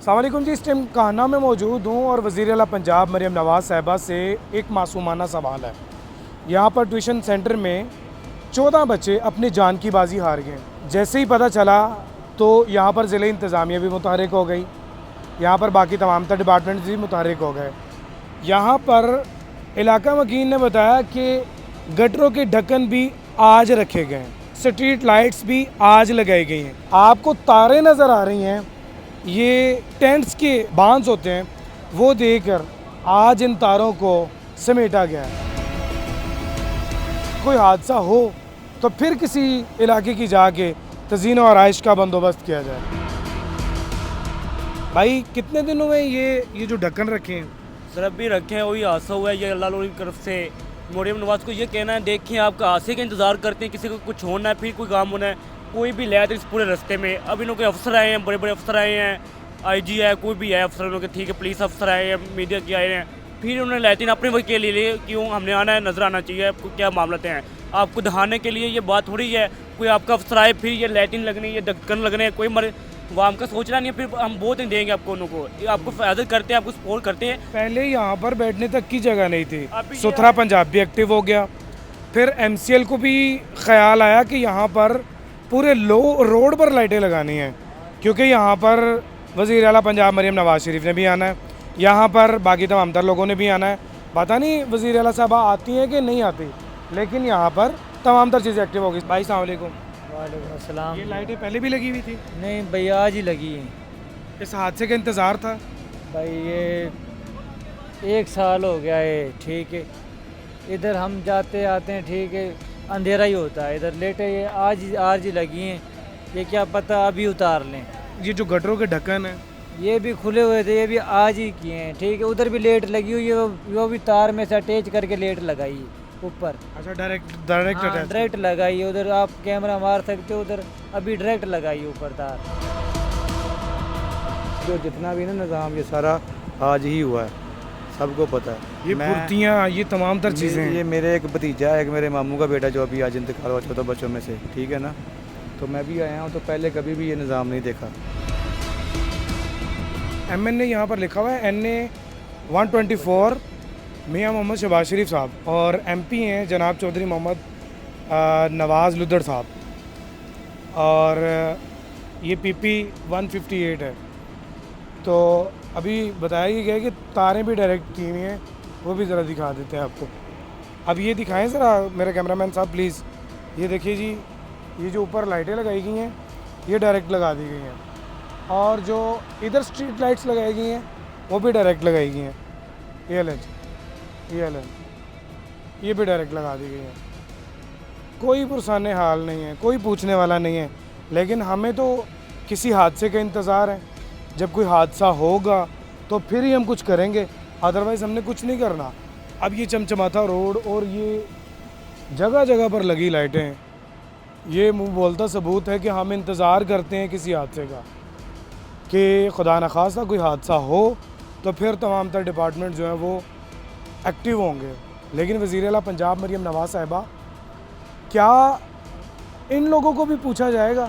अस्सलाम वालेकुम जी। इस टाइम कान्हा में मौजूद हूँ और वज़ीर आला पंजाब मरियम नवाज़ साहिबा से एक मासूमाना सवाल है। यहाँ पर ट्यूशन सेंटर में 14 बच्चे अपनी जान की बाजी हार गए। जैसे ही पता चला तो यहाँ पर ज़िले इंतज़ामिया भी मुतहरिक हो गई, यहाँ पर बाकी तमाम डिपार्टमेंट भी मुतहरिक हो गए। यहाँ पर इलाका वकील ने बताया कि गटरों के ढक्कन भी आज रखे गए हैं, स्ट्रीट लाइट्स भी आज लगाई गई हैं। आपको तारें नज़र आ रही हैं, ये टेंट्स के बांस होते हैं, वो देकर आज इन तारों को समेटा गया है। कोई हादसा हो तो फिर किसी इलाके की जाके तज़ीन और आइश का बंदोबस्त किया जाए। भाई कितने दिनों में ये जो ढक्कन रखे हैं? सर अभी रखे हैं, वही हादसा हुआ है। ये अल्लाह की तरफ से मरियम नवाज़ को ये कहना है, देखें आपका हादसे का इंतज़ार करते हैं, किसी को कुछ होना है फिर कोई काम होना है, कोई भी ले आते इस पूरे रास्ते में। अब इन्हों के अफसर आए हैं, बड़े बड़े अफसर आए हैं, IG है, कोई भी है अफसर इन्हों के, ठीक है, पुलिस अफसर आए हैं, मीडिया के आए हैं, फिर उन्होंने लैटिन अपने वक्त के लिए क्यों हमने आना है, नज़र आना चाहिए आपको क्या मामला हैं। आपको दिखाने के लिए ये बात थोड़ी है कोई आपका अफसर आए फिर ये लैटिन लगने, ये ढक्कन लगने, कोई वाम का सोचना नहीं है, फिर हम बहुत नहीं देंगे आपको, उनको आपको फ़ायदा करते हैं, आपको सपोर्ट करते हैं। पहले यहाँ पर बैठने तक की जगह नहीं थी, सुथरा पंजाब भी एक्टिव हो गया। फिर MCL को भी ख्याल आया कि यहाँ पर पूरे रोड पर लाइटें लगानी हैं, क्योंकि यहाँ पर वज़ीर आला पंजाब मरियम नवाज़ शरीफ ने भी आना है, यहाँ पर बाकी तमाम तर लोगों ने भी आना है। पता नहीं वज़ीर आला साहबा आती हैं कि नहीं आती, लेकिन यहाँ पर तमाम तर चीज़ें एक्टिव होगी। भाई अस्सलाम वालेकुम। वालेकुम अस्सलाम। ये लाइटें पहले भी लगी हुई थी? नहीं भाई, आज ही लगी हैं। इस हादसे का इंतज़ार था? भाई ये 1 साल हो गया है, ठीक है। इधर हम जाते आते हैं, ठीक है, अंधेरा ही होता है इधर। लेटे ये आज ही लगी हैं, ये क्या पता अभी उतार लें। ये जो गटरों के ढक्कन है ये भी खुले हुए थे, ये भी आज ही किए हैं, ठीक है। उधर भी लेट लगी हुई है, वो भी तार में से अटैच करके लेट लगाई है ऊपर। अच्छा, डायरेक्ट लगाई है। उधर आप कैमरा मार सकते हो, उधर अभी डायरेक्ट लगाई है ऊपर तार। जो जितना भी ना निज़ाम, ये सारा आज ही हुआ है, सबको पता है। ये कुर्तियाँ, ये तमाम तर चीज़ें। ये मेरे एक भतीजा है, एक मेरे मामू का बेटा जो अभी आज इंतकाल हुआ 14 बच्चों में से, ठीक है ना। तो मैं भी आया हूँ, तो पहले कभी भी ये निज़ाम नहीं देखा। MN यहाँ पर लिखा हुआ है NA 124 मियाँ मोहम्मद शहबाज शरीफ साहब, और MP हैं जनाब चौधरी मोहम्मद नवाज़ लुद्धड़ साहब, और ये PP 158 है। तो अभी बताया ही गया कि तारें भी डायरेक्ट की हुई हैं, वो भी ज़रा दिखा देते हैं आपको। अब ये दिखाएं ज़रा मेरे कैमरामैन साहब प्लीज़। ये देखिए जी, ये जो ऊपर लाइटें लगाई गई हैं ये डायरेक्ट लगा दी गई हैं, और जो इधर स्ट्रीट लाइट्स लगाई गई हैं वो भी डायरेक्ट लगाई गई हैं। ये भी डायरेक्ट लगा दी गई हैं। कोई पुरसाने हाल नहीं है, कोई पूछने वाला नहीं है, लेकिन हमें तो किसी हादसे का इंतज़ार है। जब कोई हादसा होगा तो फिर ही हम कुछ करेंगे, अदरवाइज़ हमने कुछ नहीं करना। अब ये चमचमाता रोड और ये जगह जगह पर लगी लाइटें, ये मुँह बोलता सबूत है कि हम इंतज़ार करते हैं किसी हादसे का, कि खुदा न खास्ता कोई हादसा हो तो फिर तमाम तर डिपार्टमेंट जो हैं वो एक्टिव होंगे। लेकिन वज़ीर आला पंजाब मरियम नवाज़ साहिबा, क्या इन लोगों को भी पूछा जाएगा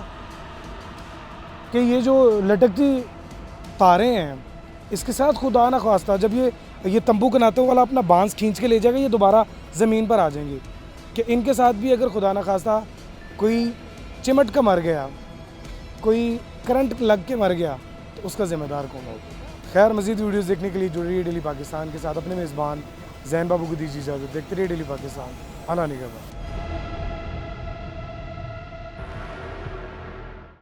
कि ये जो लटकती तारें हैं इसके साथ खुदा न खास्ता जब ये तंबू कनातों वाला अपना बांस खींच के ले जाएगा, ये दोबारा ज़मीन पर आ जाएंगी, कि इनके साथ भी अगर खुदा न खास्ता कोई चिमट का मर गया, कोई करंट लग के मर गया, तो उसका ज़िम्मेदार कौन होगा? खैर, मज़ीद वीडियोस देखने के लिए जुड़े रहिए डेली पाकिस्तान के साथ। अपने मेज़बान ज़ैन बाबू को दीजिए इजाज़त। देखते रहिए डेली पाकिस्तान। अल्लाह निगहबान।